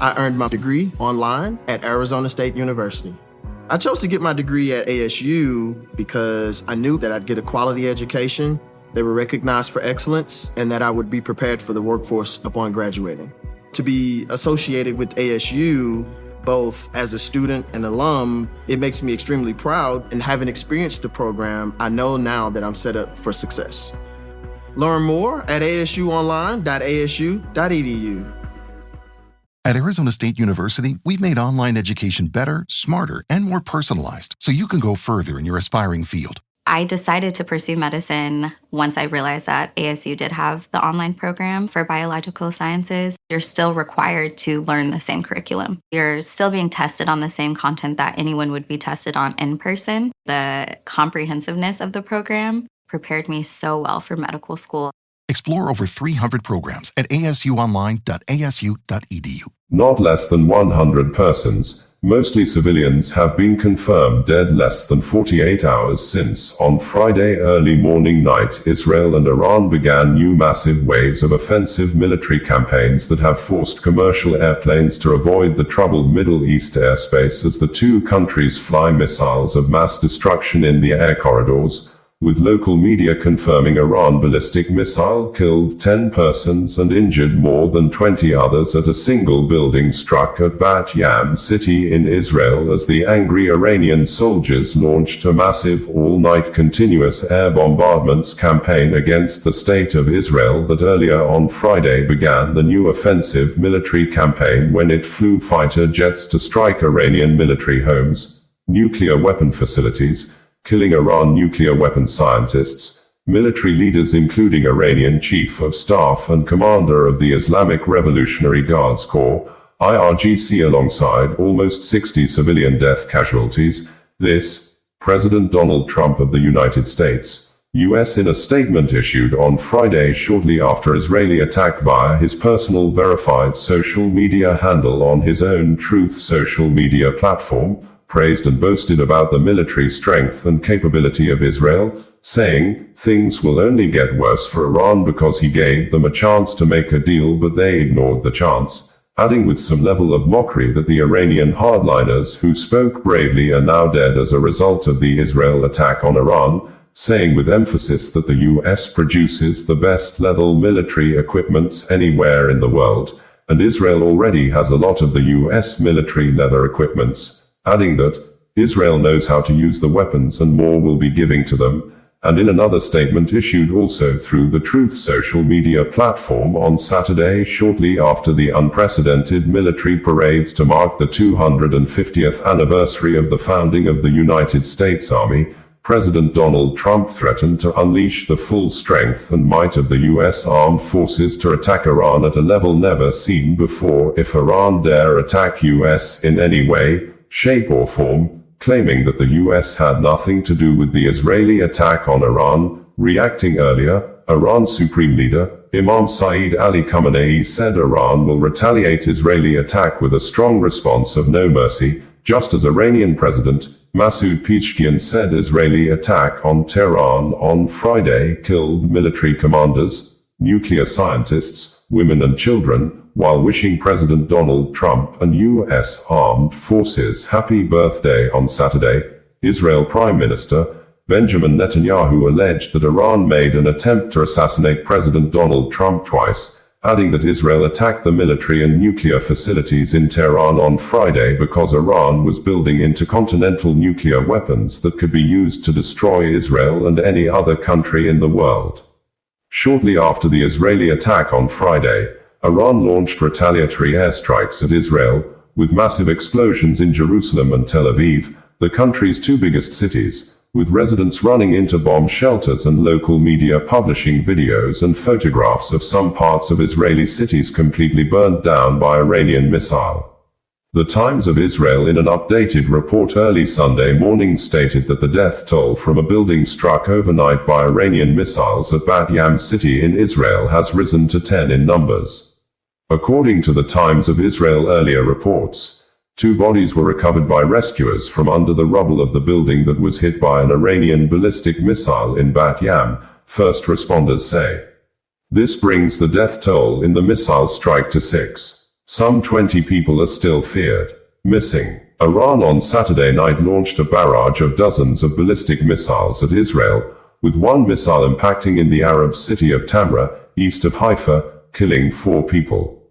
I earned my degree online at Arizona State University. I chose to get my degree at ASU because I knew that I'd get a quality education, they were recognized for excellence, and that I would be prepared for the workforce upon graduating. To be associated with ASU, both as a student and alum, it makes me extremely proud, and having experienced the program, I know now that I'm set up for success. Learn more at asuonline.asu.edu. At Arizona State University, we've made online education better, smarter, and more personalized so you can go further in your aspiring field. I decided to pursue medicine once I realized that ASU did have the online program for biological sciences. You're still required to learn the same curriculum. You're still being tested on the same content that anyone would be tested on in person. The comprehensiveness of the program prepared me so well for medical school. Explore over 300 programs at asuonline.asu.edu. Not less than 100 persons, mostly civilians, have been confirmed dead less than 48 hours since, on Friday early morning night, Israel and Iran began new massive waves of offensive military campaigns that have forced commercial airplanes to avoid the troubled Middle East airspace as the two countries fly missiles of mass destruction in the air corridors, with local media confirming Iran ballistic missile killed 10 persons and injured more than 20 others at a single building struck at Bat Yam city in Israel as the angry Iranian soldiers launched a massive all-night continuous air bombardments campaign against the state of Israel that earlier on Friday began the new offensive military campaign when it flew fighter jets to strike Iranian military homes, nuclear weapon facilities, killing Iran nuclear weapon scientists, military leaders including Iranian Chief of Staff and Commander of the Islamic Revolutionary Guards Corps, IRGC, alongside almost 60 civilian death casualties. This, President Donald Trump of the United States, U.S. in a statement issued on Friday shortly after Israeli attack via his personal verified social media handle on his own Truth social media platform, praised and boasted about the military strength and capability of Israel, saying, "Things will only get worse for Iran because he gave them a chance to make a deal but they ignored the chance," adding with some level of mockery that the Iranian hardliners who spoke bravely are now dead as a result of the Israel attack on Iran, saying with emphasis that the U.S. produces the best lethal military equipment anywhere in the world, and Israel already has a lot of the U.S. military leather equipments, adding that Israel knows how to use the weapons and more will be giving to them. And in another statement issued also through the Truth social media platform on Saturday shortly after the unprecedented military parades to mark the 250th anniversary of the founding of the United States Army, President Donald Trump threatened to unleash the full strength and might of the U.S. armed forces to attack Iran at a level never seen before if Iran dare attack U.S. in any way, shape or form, claiming that the U.S. had nothing to do with the Israeli attack on Iran. Reacting earlier, Iran's supreme leader, Imam Saeed Ali Khamenei, said Iran will retaliate Israeli attack with a strong response of no mercy, just as Iranian President Masoud Pezeshkian said Israeli attack on Tehran on Friday killed military commanders, nuclear scientists, women and children, while wishing President Donald Trump and U.S. armed forces happy birthday on Saturday. Israel Prime Minister Benjamin Netanyahu alleged that Iran made an attempt to assassinate President Donald Trump twice, adding that Israel attacked the military and nuclear facilities in Tehran on Friday because Iran was building intercontinental nuclear weapons that could be used to destroy Israel and any other country in the world. Shortly after the Israeli attack on Friday, Iran launched retaliatory airstrikes at Israel, with massive explosions in Jerusalem and Tel Aviv, the country's two biggest cities, with residents running into bomb shelters and local media publishing videos and photographs of some parts of Israeli cities completely burned down by Iranian missile. The Times of Israel in an updated report early Sunday morning stated that the death toll from a building struck overnight by Iranian missiles at Bat Yam city in Israel has risen to 10 in numbers. According to the Times of Israel earlier reports, 2 bodies were recovered by rescuers from under the rubble of the building that was hit by an Iranian ballistic missile in Bat Yam, first responders say. This brings the death toll in the missile strike to 6. Some 20 people are still feared missing. Iran on Saturday night launched a barrage of dozens of ballistic missiles at Israel, with one missile impacting in the Arab city of Tamra, east of Haifa, killing 4 people.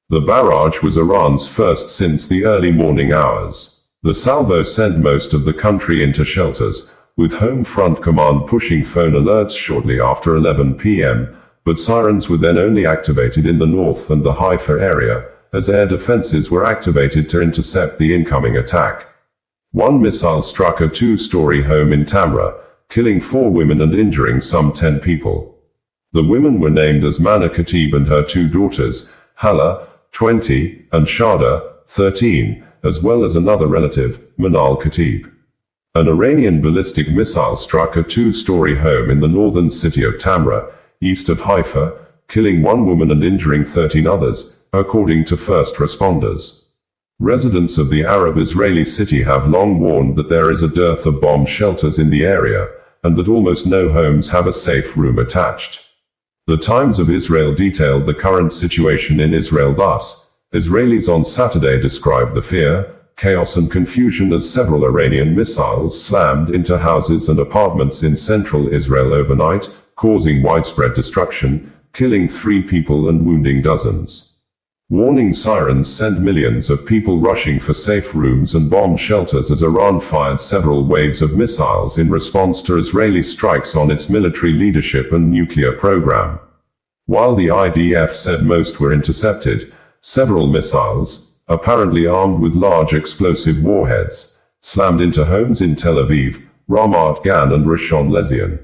The barrage was Iran's first since the early morning hours. The salvo sent most of the country into shelters, with Home Front Command pushing phone alerts shortly after 11 p.m., but sirens were then only activated in the north and the Haifa area, as air defenses were activated to intercept the incoming attack. One missile struck a 2-story home in Tamra, killing 4 women and injuring some 10 people. The women were named as Mana Khatib and her 2 daughters, Hala, 20, and Shada, 13, as well as another relative, Manal Khatib. An Iranian ballistic missile struck a 2-story home in the northern city of Tamra, east of Haifa, killing 1 woman and injuring 13 others, according to first responders. Residents of the Arab-Israeli city have long warned that there is a dearth of bomb shelters in the area, and that almost no homes have a safe room attached. The Times of Israel detailed the current situation in Israel thus: Israelis on Saturday described the fear, chaos and confusion as several Iranian missiles slammed into houses and apartments in central Israel overnight, causing widespread destruction, killing 3 people and wounding dozens. Warning sirens sent millions of people rushing for safe rooms and bomb shelters as Iran fired several waves of missiles in response to Israeli strikes on its military leadership and nuclear program. While the IDF said most were intercepted, several missiles, apparently armed with large explosive warheads, slammed into homes in Tel Aviv, Ramat Gan and Rishon LeZion.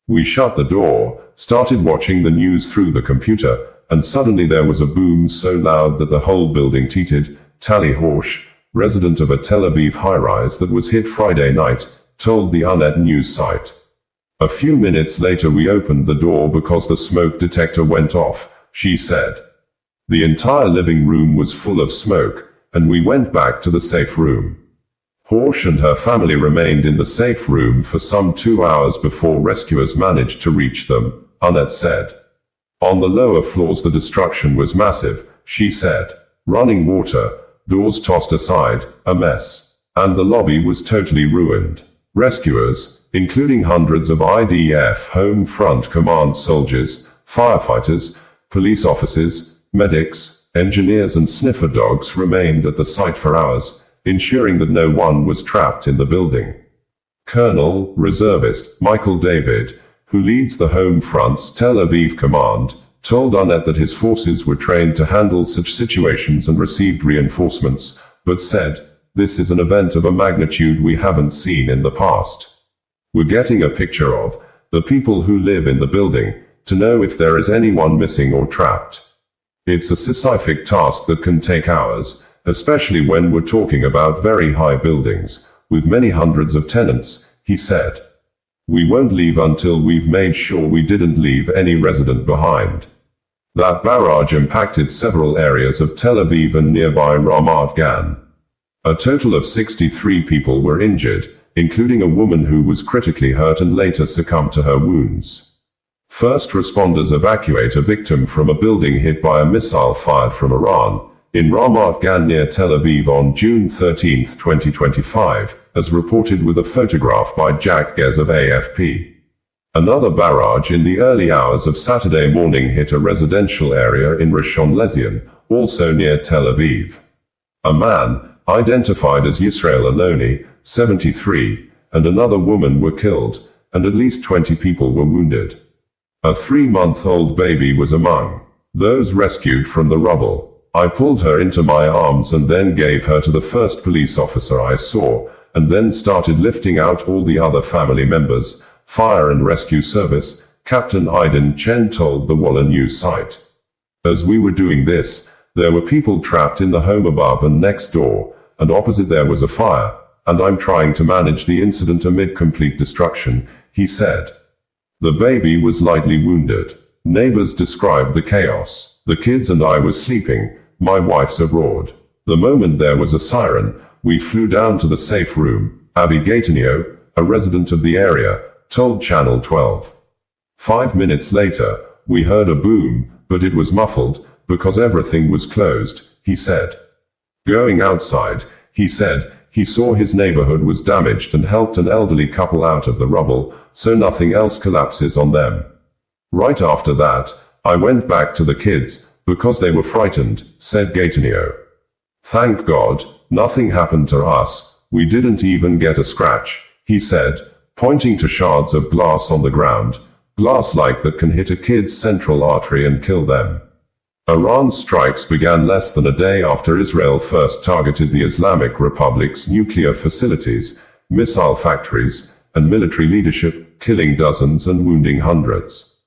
We shut the door, started watching the news through the computer, and suddenly there was a boom so loud that the whole building teetered, Tali Horsh, resident of a Tel Aviv high-rise that was hit Friday night, told the Unet news site. A few minutes later we opened the door because the smoke detector went off, she said. The entire living room was full of smoke, and we went back to the safe room. Horsh and her family remained in the safe room for some 2 hours before rescuers managed to reach them, Unet said. On the lower floors the destruction was massive, she said. Running water, doors tossed aside, a mess. And the lobby was totally ruined. Rescuers, including hundreds of IDF Home Front Command soldiers, firefighters, police officers, medics, engineers and sniffer dogs remained at the site for hours, ensuring that no one was trapped in the building. Colonel, reservist, Michael David, who leads the Home Front's Tel Aviv command, told Unet that his forces were trained to handle such situations and received reinforcements, but said, "This is an event of a magnitude we haven't seen in the past. We're getting a picture of the people who live in the building, to know if there is anyone missing or trapped. It's a Sisyphic task that can take hours, especially when we're talking about very high buildings, with many hundreds of tenants," he said. "We won't leave until we've made sure we didn't leave any resident behind." That barrage impacted several areas of Tel Aviv and nearby Ramat Gan. A total of 63 people were injured, including a woman who was critically hurt and later succumbed to her wounds. First responders evacuate a victim from a building hit by a missile fired from Iran, in Ramat Gan near Tel Aviv on June 13, 2025, as reported with a photograph by Jack Gez of AFP. Another barrage in the early hours of Saturday morning hit a residential area in Rishon LeZion, also near Tel Aviv. A man, identified as Yisrael Aloni, 73, and another woman were killed, and at least 20 people were wounded. A 3-month-old baby was among those rescued from the rubble. I pulled her into my arms and then gave her to the first police officer I saw, and then started lifting out all the other family members, Fire and Rescue Service, Captain Aiden Chen told the Walla news site. As we were doing this, there were people trapped in the home above and next door, and opposite there was a fire, and I'm trying to manage the incident amid complete destruction, he said. The baby was lightly wounded. Neighbors described the chaos. The kids and I were sleeping. My wife's abroad. The moment there was a siren, we flew down to the safe room, Avi Gaetano, a resident of the area, told Channel 12. 5 minutes later, we heard a boom, but it was muffled, because everything was closed, he said. Going outside, he said, he saw his neighborhood was damaged and helped an elderly couple out of the rubble, so nothing else collapses on them. Right after that, I went back to the kids, because they were frightened, said Gaetano. Thank God, nothing happened to us, we didn't even get a scratch, he said, pointing to shards of glass on the ground, glass-like that can hit a kid's central artery and kill them. Iran's strikes began less than a day after Israel first targeted the Islamic Republic's nuclear facilities, missile factories, and military leadership, killing dozens and wounding hundreds.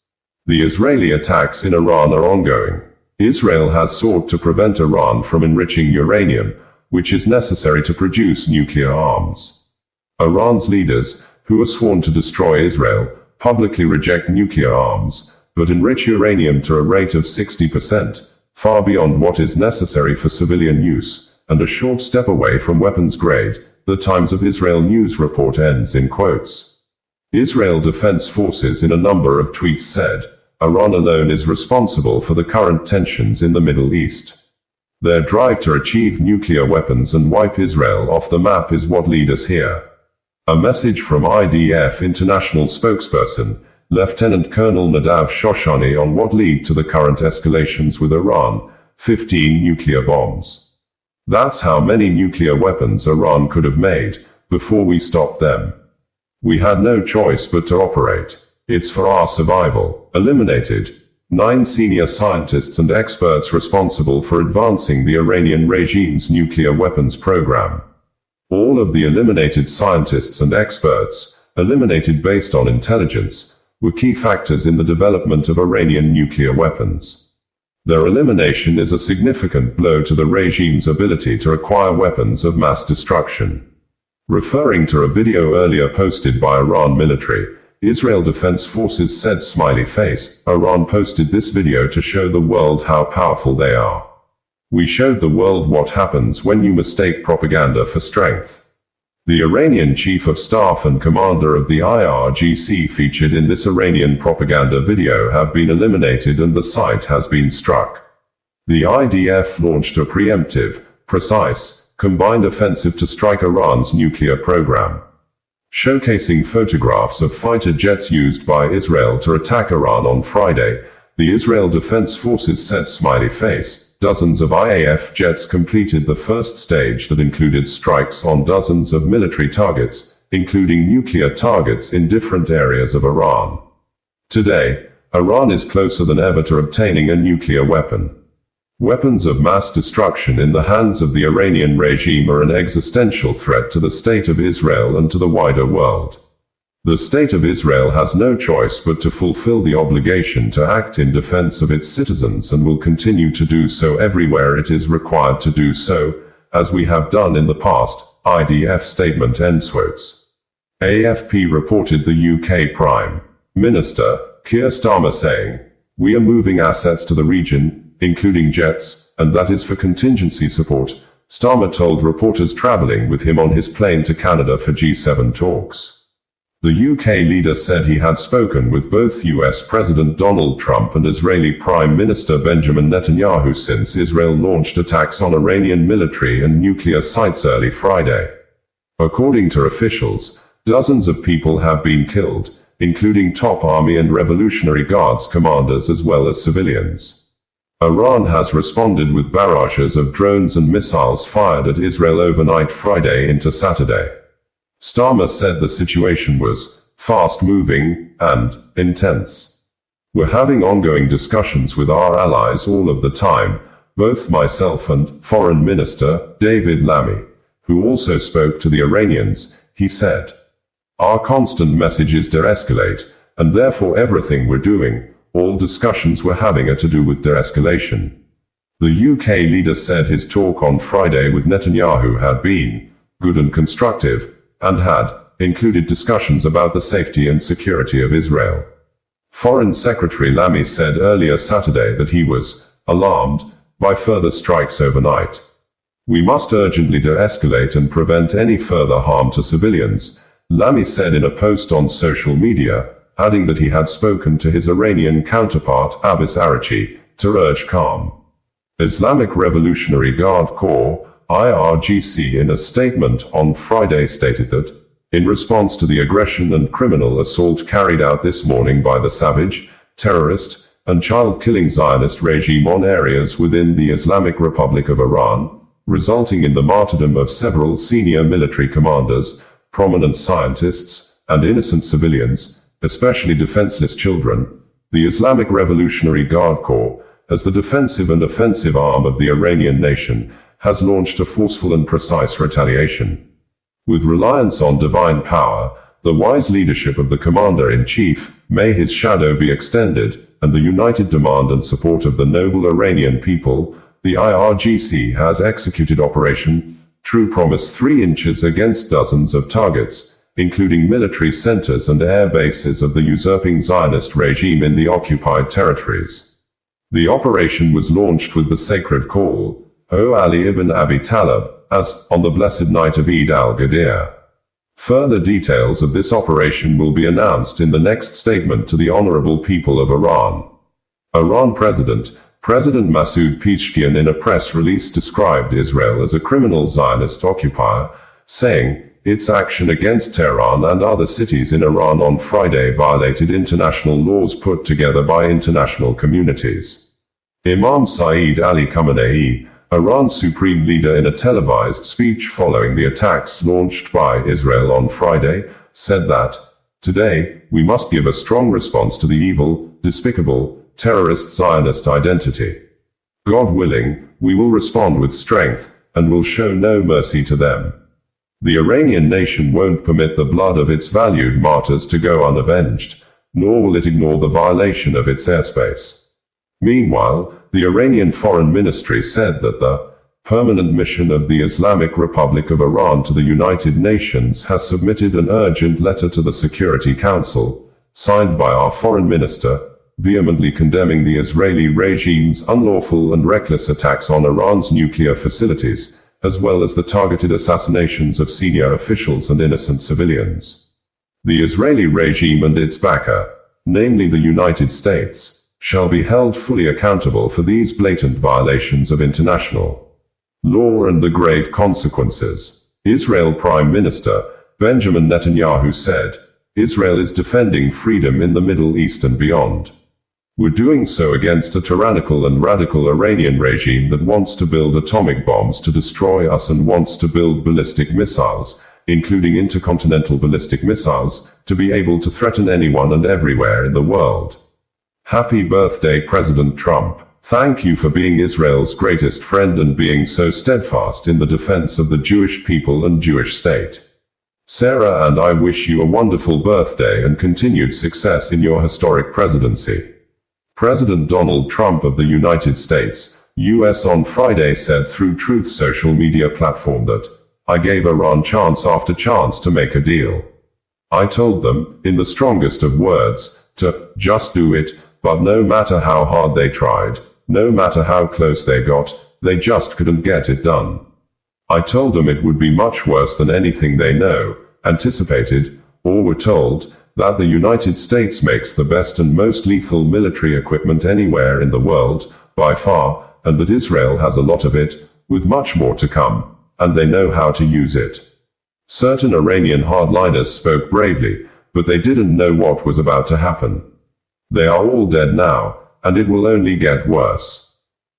The Israeli attacks in Iran are ongoing. Israel has sought to prevent Iran from enriching uranium, which is necessary to produce nuclear arms. Iran's leaders, who are sworn to destroy Israel, publicly reject nuclear arms, but enrich uranium to a rate of 60%, far beyond what is necessary for civilian use, and a short step away from weapons grade, the Times of Israel news report ends in quotes. Israel Defense Forces in a number of tweets said, Iran alone is responsible for the current tensions in the Middle East. Their drive to achieve nuclear weapons and wipe Israel off the map is what lead us here. A message from IDF international spokesperson, Lieutenant Colonel Nadav Shoshani on what lead to the current escalations with Iran, 15 nuclear bombs. That's how many nuclear weapons Iran could have made, before we stopped them. We had no choice but to operate. It's for our survival. Eliminated 9 senior scientists and experts responsible for advancing the Iranian regime's nuclear weapons program. All of the eliminated scientists and experts, eliminated based on intelligence, were key factors in the development of Iranian nuclear weapons. Their elimination is a significant blow to the regime's ability to acquire weapons of mass destruction. Referring to a video earlier posted by Iran military, Israel Defense Forces said smiley face, Iran posted this video to show the world how powerful they are. We showed the world what happens when you mistake propaganda for strength. The Iranian chief of staff and commander of the IRGC featured in this Iranian propaganda video have been eliminated and the site has been struck. The IDF launched a preemptive, precise, combined offensive to strike Iran's nuclear program. Showcasing photographs of fighter jets used by Israel to attack Iran on Friday, the Israel Defense Forces said smiley face. Dozens of IAF jets completed the first stage that included strikes on dozens of military targets, including nuclear targets in different areas of Iran. Today, Iran is closer than ever to obtaining a nuclear weapon. Weapons of mass destruction in the hands of the Iranian regime are an existential threat to the state of Israel and to the wider world. The state of Israel has no choice but to fulfill the obligation to act in defense of its citizens and will continue to do so everywhere it is required to do so, as we have done in the past, IDF statement ends quotes. AFP reported the UK Prime Minister, Keir Starmer saying, "We are moving assets to the region, including jets, and that is for contingency support," Starmer told reporters traveling with him on his plane to Canada for G7 talks. The UK leader said he had spoken with both US President Donald Trump and Israeli Prime Minister Benjamin Netanyahu since Israel launched attacks on Iranian military and nuclear sites early Friday. According to officials, dozens of people have been killed, including top Army and Revolutionary Guards commanders as well as civilians. Iran has responded with barrages of drones and missiles fired at Israel overnight Friday into Saturday. Starmer said the situation was fast-moving and intense. "We're having ongoing discussions with our allies all of the time, both myself and Foreign Minister David Lammy, who also spoke to the Iranians," he said. "Our constant message is de-escalate, and therefore everything we're doing, all discussions we're having are to do with de-escalation." The UK leader said his talk on Friday with Netanyahu had been good and constructive, and had included discussions about the safety and security of Israel. Foreign Secretary Lammy said earlier Saturday that he was alarmed by further strikes overnight. "We must urgently de-escalate and prevent any further harm to civilians," Lammy said in a post on social media, adding that he had spoken to his Iranian counterpart Abbas Araghchi to urge calm. Islamic Revolutionary Guard Corps, IRGC, in a statement on Friday stated that, in response to the aggression and criminal assault carried out this morning by the savage, terrorist, and child-killing Zionist regime on areas within the Islamic Republic of Iran, resulting in the martyrdom of several senior military commanders, prominent scientists, and innocent civilians, especially defenseless children, the Islamic Revolutionary Guard Corps, as the defensive and offensive arm of the Iranian nation, has launched a forceful and precise retaliation. With reliance on divine power, the wise leadership of the Commander-in-Chief, may his shadow be extended, and the united demand and support of the noble Iranian people, the IRGC has executed Operation True Promise 3 inches against dozens of targets, including military centers and air bases of the usurping Zionist regime in the occupied territories. The operation was launched with the sacred call, O Ali ibn Abi Talib, as on the blessed night of Eid al-Ghadir. Further details of this operation will be announced in the next statement to the honorable people of Iran. Iran President Masoud Pezeshkian, in a press release, described Israel as a criminal Zionist occupier, saying, its action against Tehran and other cities in Iran on Friday violated international laws put together by international communities. Imam Saeed Ali Khamenei, Iran's supreme leader, in a televised speech following the attacks launched by Israel on Friday, said that, today, we must give a strong response to the evil, despicable, terrorist Zionist identity. God willing, we will respond with strength, and will show no mercy to them. The Iranian nation won't permit the blood of its valued martyrs to go unavenged, nor will it ignore the violation of its airspace. Meanwhile, the Iranian Foreign Ministry said that the permanent mission of the Islamic Republic of Iran to the United Nations has submitted an urgent letter to the Security Council, signed by our foreign minister, vehemently condemning the Israeli regime's unlawful and reckless attacks on Iran's nuclear facilities, as well as the targeted assassinations of senior officials and innocent civilians. The Israeli regime and its backer, namely the United States, shall be held fully accountable for these blatant violations of international law and the grave consequences. Israel Prime Minister Benjamin Netanyahu said, Israel is defending freedom in the Middle East and beyond. We're doing so against a tyrannical and radical Iranian regime that wants to build atomic bombs to destroy us and wants to build ballistic missiles, including intercontinental ballistic missiles, to be able to threaten anyone and everywhere in the world. Happy birthday, President Trump. Thank you for being Israel's greatest friend and being so steadfast in the defense of the Jewish people and Jewish state. Sarah and I wish you a wonderful birthday and continued success in your historic presidency. President Donald Trump of the United States, U.S. on Friday said through Truth social media platform that, I gave Iran chance after chance to make a deal. I told them, in the strongest of words, to just do it, but no matter how hard they tried, no matter how close they got, they just couldn't get it done. I told them it would be much worse than anything they know, anticipated, or were told, that the United States makes the best and most lethal military equipment anywhere in the world, by far, and that Israel has a lot of it, with much more to come, and they know how to use it. Certain Iranian hardliners spoke bravely, but they didn't know what was about to happen. They are all dead now, and it will only get worse.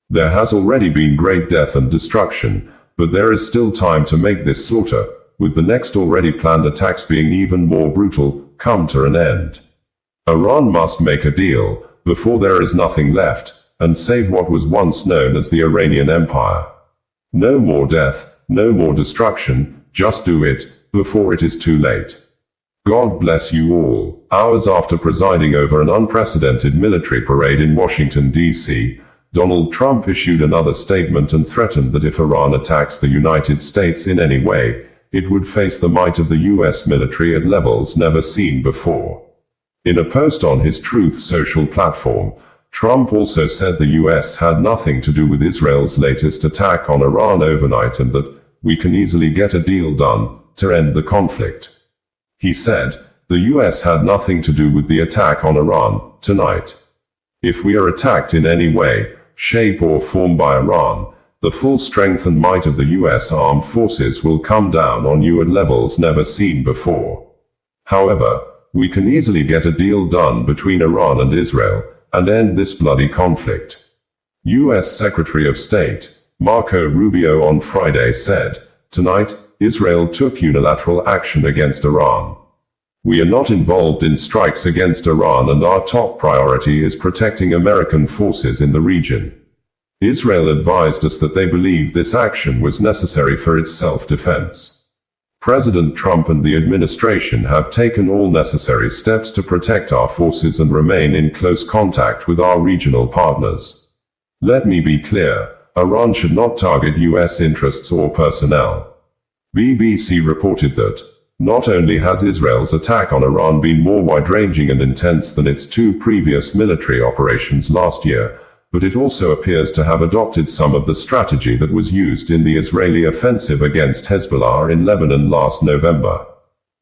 There has already been great death and destruction, but there is still time to make this slaughter, with the next already planned attacks being even more brutal, come to an end. Iran must make a deal, before there is nothing left, and save what was once known as the Iranian Empire. No more death, no more destruction, just do it, before it is too late. God bless you all. Hours after presiding over an unprecedented military parade in Washington, D.C., Donald Trump issued another statement and threatened that if Iran attacks the United States in any way, it would face the might of the U.S. military at levels never seen before. In a post on his Truth social platform, Trump also said the U.S. had nothing to do with Israel's latest attack on Iran overnight and that we can easily get a deal done to end the conflict. He said, the U.S. had nothing to do with the attack on Iran tonight. If we are attacked in any way, shape, or form by Iran, the full strength and might of the US armed forces will come down on you at levels never seen before. However, we can easily get a deal done between Iran and Israel and end this bloody conflict. US Secretary of State Marco Rubio on Friday said, "Tonight, Israel took unilateral action against Iran. We are not involved in strikes against Iran, and our top priority is protecting American forces in the region." Israel advised us that they believe this action was necessary for its self-defense. President Trump and the administration have taken all necessary steps to protect our forces and remain in close contact with our regional partners. Let me be clear, Iran should not target US interests or personnel. BBC reported that, not only has Israel's attack on Iran been more wide-ranging and intense than its two previous military operations last year, but it also appears to have adopted some of the strategy that was used in the Israeli offensive against Hezbollah in Lebanon last November.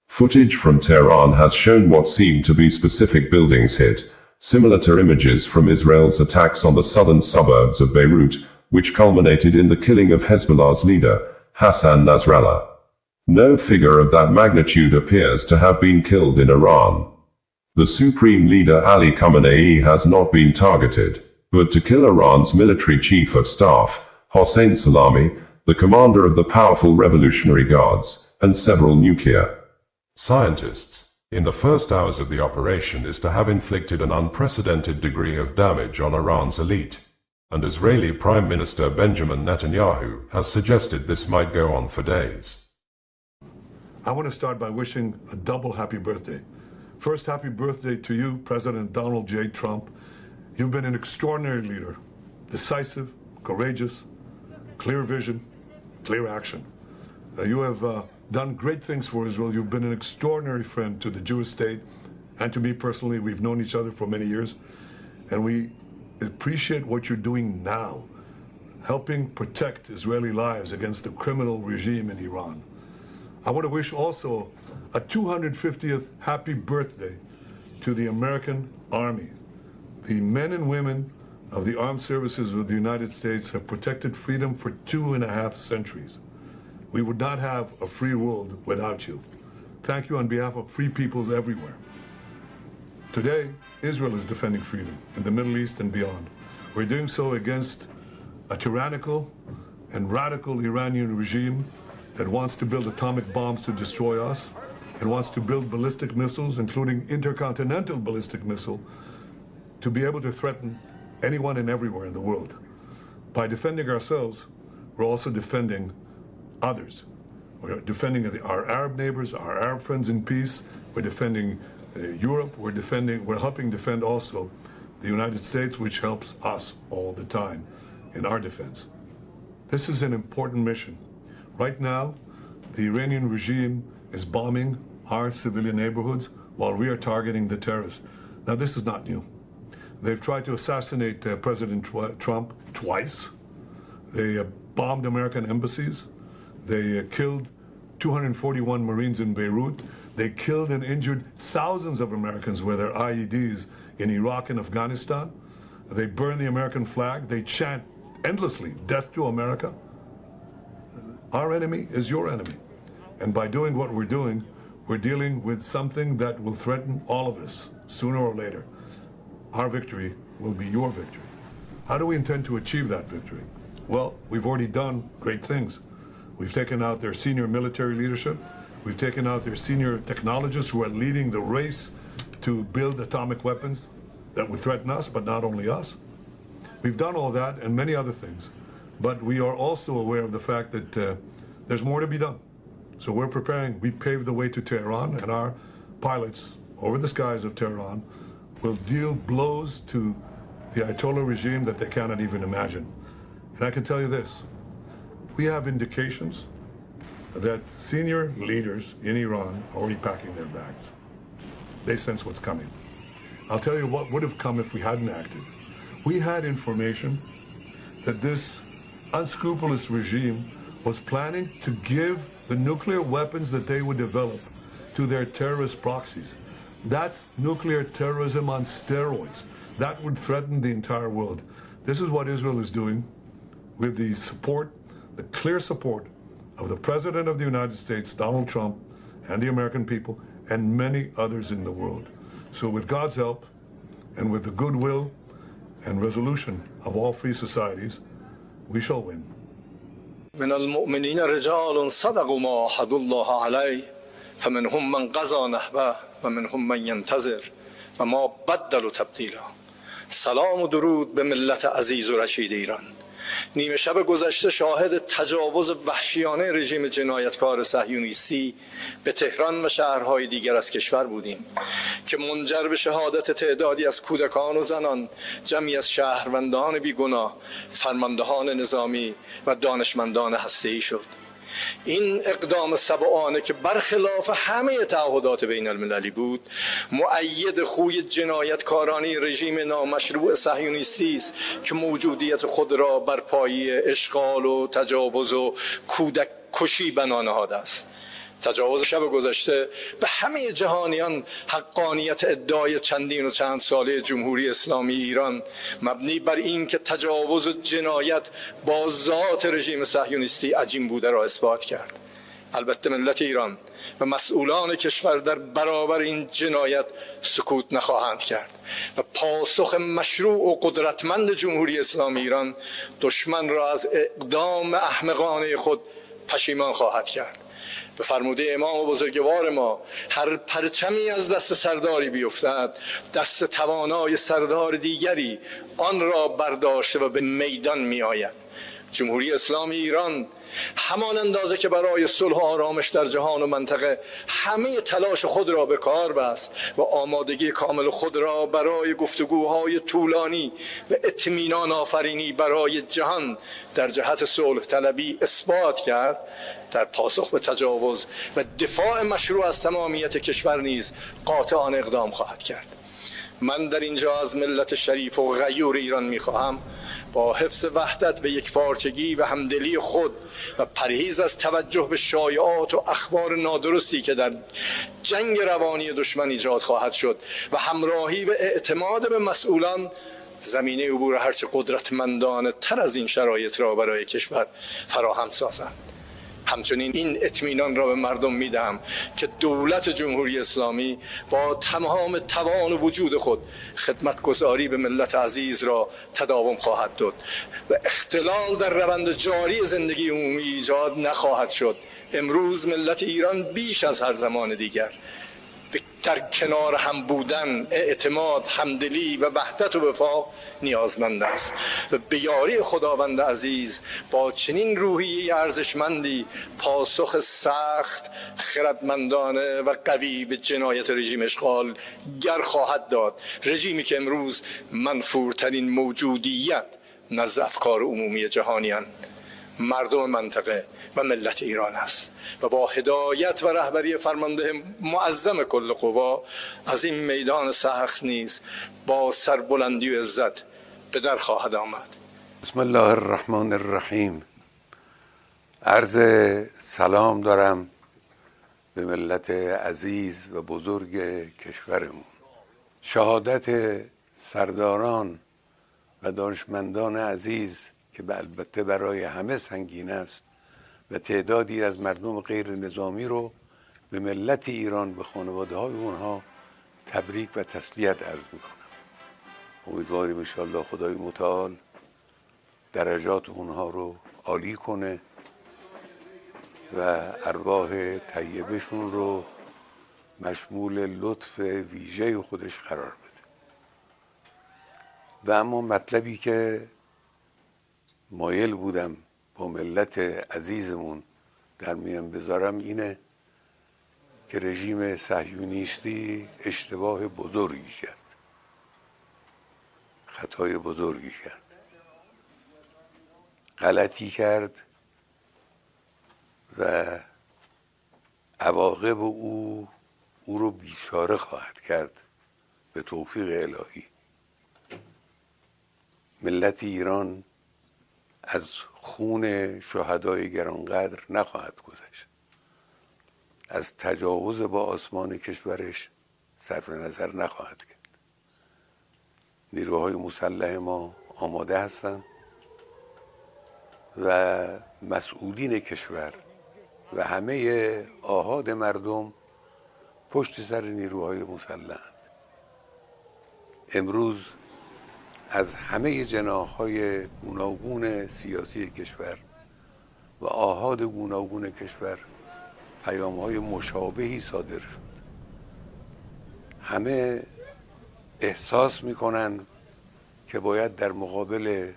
Footage from Tehran has shown what seemed to be specific buildings hit, similar to images from Israel's attacks on the southern suburbs of Beirut, which culminated in the killing of Hezbollah's leader, Hassan Nasrallah. No figure of that magnitude appears to have been killed in Iran. The supreme leader Ali Khamenei has not been targeted, but to kill Iran's military chief of staff, Hossein Salami, the commander of the powerful Revolutionary Guards, and several nuclear scientists, in the first hours of the operation is to have inflicted an unprecedented degree of damage on Iran's elite. And Israeli Prime Minister Benjamin Netanyahu has suggested this might go on for days. I want to start by wishing a double happy birthday. First, happy birthday to you, President Donald J. Trump. You've been an extraordinary leader, decisive, courageous, clear vision, clear action. You have done great things for Israel. You've been an extraordinary friend to the Jewish state and to me personally. We've known each other for many years, and we appreciate what you're doing now, helping protect Israeli lives against the criminal regime in Iran. I want to wish also a 250th happy birthday to the American Army. The men and women of the armed services of the United States have protected freedom for 2.5 centuries. We would not have a free world without you. Thank you on behalf of free peoples everywhere. Today, Israel is defending freedom in the Middle East and beyond. We're doing so against a tyrannical and radical Iranian regime that wants to build atomic bombs to destroy us and wants to build ballistic missiles, including intercontinental ballistic missile, to be able to threaten anyone and everywhere in the world. By defending ourselves, we're also defending others. We're defending our Arab neighbors, our Arab friends in peace. We're defending Europe. We're helping defend also the United States, which helps us all the time in our defense. This is an important mission. Right now, the Iranian regime is bombing our civilian neighborhoods while we are targeting the terrorists. Now, this is not new. They've tried to assassinate President Trump twice. They bombed American embassies. They killed 241 Marines in Beirut. They killed and injured thousands of Americans with their IEDs in Iraq and Afghanistan. They burn the American flag. They chant endlessly, "Death to America." Our enemy is your enemy. And by doing what we're doing, we're dealing with something that will threaten all of us sooner or later. Our victory will be your victory. How do we intend to achieve that victory? Well, we've already done great things. We've taken out their senior military leadership. We've taken out their senior technologists who are leading the race to build atomic weapons that would threaten us, but not only us. We've done all that and many other things. But we are also aware of the fact that there's more to be done. So we're preparing. We paved the way to Tehran, and our pilots over the skies of Tehran will deal blows to the Ayatollah regime that they cannot even imagine. And I can tell you this. We have indications that senior leaders in Iran are already packing their bags. They sense what's coming. I'll tell you what would have come if we hadn't acted. We had information that this unscrupulous regime was planning to give the nuclear weapons that they would develop to their terrorist proxies. That's nuclear terrorism on steroids. That would threaten the entire world. This is what Israel is doing with the support, the clear support of the President of the United States, Donald Trump, and the American people, and many others in the world. So with God's help, and with the goodwill and resolution of all free societies, we shall win. من المؤمنين رجال صدقوا ما عاهدوا الله عليه فمنهم من قضى نحبه ومنهم من ينتظر و ما بدلوا تبدیلا. سلام و درود به ملت عزیز و رشید ایران. نیمه شب گذشته شاهد تجاوز وحشیانه رژیم جنایتکار صهیونیستی به تهران و شهرهای دیگر از کشور بودیم که منجر به شهادت تعدادی از کودکان و زنان، جمعی از شهروندان بیگناه، فرماندهان نظامی و دانشمندان هسته‌ای شد. این اقدام سبعانه که برخلاف همه تعهدات بین المللی بود، مؤید خوی جنایتکارانه رژیم نامشروع صهیونیستی است که موجودیت خود را بر پایه اشغال و تجاوز و کودک کشی بنا نهاده است. تجاوز شب گذشته به همه جهانیان حقانیت ادعای چندین و چند ساله جمهوری اسلامی ایران مبنی بر این که تجاوز و جنایت با ذات رژیم صهیونیستی عجین بوده را اثبات کرد. البته ملت ایران و مسئولان کشور در برابر این جنایت سکوت نخواهند کرد و پاسخ مشروع و قدرتمند جمهوری اسلامی ایران دشمن را از اقدام احمقانه خود پشیمان خواهد کرد. به فرموده امام بزرگوار ما، هر پرچمی از دست سرداری بیفتد، دست توانای سردار دیگری آن را برداشته و به میدان می آید. جمهوری اسلامی ایران همان اندازه که برای صلح و آرامش در جهان و منطقه همه تلاش خود را به کار بست و آمادگی کامل خود را برای گفتگوهای طولانی و اطمینان آفرینی برای جهان در جهت صلح طلبی اثبات کرد، در پاسخ به تجاوز و دفاع مشروع از تمامیت کشور نیز قاطعانه اقدام خواهد کرد. من در اینجا از ملت شریف و غیور ایران می‌خواهم با حفظ وحدت و یکپارچگی و همدلی خود و پرهیز از توجه به شایعات و اخبار نادرستی که در جنگ روانی دشمن ایجاد خواهد شد و همراهی و اعتماد به مسئولان زمینه عبور هرچه قدرتمندانه تر از این شرایط را برای کشور فراهم سازند. همچنین این اطمینان را به مردم میدهم که دولت جمهوری اسلامی با تمام توان و وجود خود خدمتگزاری به ملت عزیز را تداوم خواهد داد و اختلال در روند جاری زندگی عمومی ایجاد نخواهد شد. امروز ملت ایران بیش از هر زمان دیگر در کنار هم بودن، اعتماد، همدلی و وحدت و وفاق نیازمند است و به یاری خداوند عزیز با چنین روحیه ارزشمندی پاسخ سخت، خردمندانه و قوی به جنایت رژیم اشغال گر خواهد داد. رژیمی که امروز منفورترین موجودیت نزد افکار عمومی جهانیان، مردم منطقه و ملت ایران است و با هدایت و رهبری فرمانده معظم کل قوا از این میدان سخت نیز با سربلندی و عزت به در خواهد آمد. بسم الله الرحمن الرحیم. عرض سلام دارم به ملت عزیز و بزرگ کشورمون. شهادت سرداران و دانشمندان عزیز که البته برای همه سنگین است و تعدادی از مردم غیر نظامی رو به ملت ایران، به خانواده های اونها تبریک و تسلیت عرض میکنم. امیدواریم انشاءالله خدای متعال درجات اونها رو عالی کنه و ارواح طیبشون رو مشمول لطف ویژه خودش قرار بده. و اما مطلبی که مایل بودم با ملت عزیزمون در میان بذارم اینه که رژیم صهیونیستی اشتباه بزرگی کرد، خطای بزرگی کرد، غلطی کرد و عواقب او رو بیچاره خواهد کرد به توفیق الهی. ملت ایران از خون شهدای گرانقدر نخواهد گذشت، از تجاوز با آسمان کشورش صرف نظر نخواهد کرد. نیروهای مسلح ما آماده هستند و مسئولین کشور و همه آحاد مردم پشت سر نیروهای مسلح. امروز از همه جناح‌های گوناگون سیاسی کشور و آحاد گوناگون کشور پیام‌های مشابهی صادر شد. همه احساس می‌کنند که باید در مقابل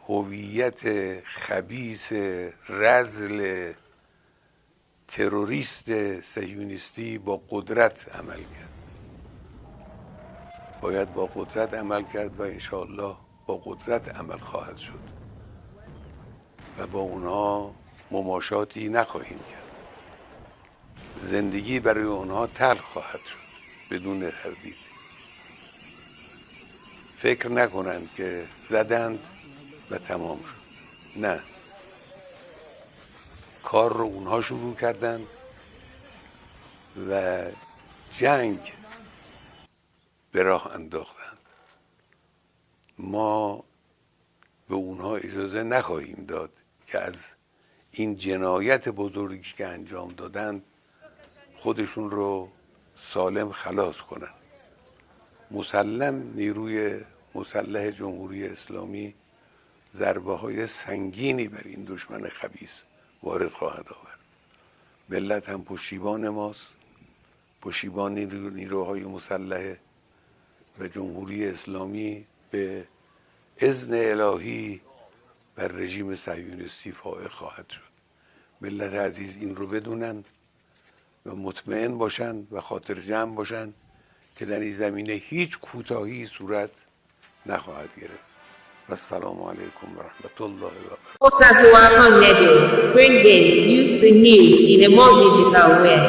هویت خبیث رذل تروریست صهیونیستی با قدرت عمل کرد. باید با قدرت عمل کرد و انشاءالله با قدرت عمل خواهد شد و با اونها مماشاتی نخواهیم کرد. زندگی برای اونها تلخ خواهد شد بدون تردید. فکر نکنند که زدند و تمام شد. نه، کار رو اونها شروع کردند و جنگ به راه انداختند. ما به اونها اجازه نخواهیم داد که از این جنایت بزرگی که انجام دادند خودشون رو سالم خلاص کنند. مسلم نیروی مسلح جمهوری اسلامی ضربه های سنگینی بر این دشمن خبیث وارد خواهد آورد. ملت هم پشتیبان ماست، پشتیبان نیروهای مسلح و جمهوری اسلامی به اذن الهی بر رژیم صهیونیستی فائق خواهد شد. ملت عزیز این رو بدونن و مطمئن باشن و خاطر جمع باشن که در این زمینه هیچ کوتاهی صورت نخواهد گرفت. و السلام علیکم و رحمت الله و برکاته. Osazuwakan Radio, bringing you the news in a more digital way.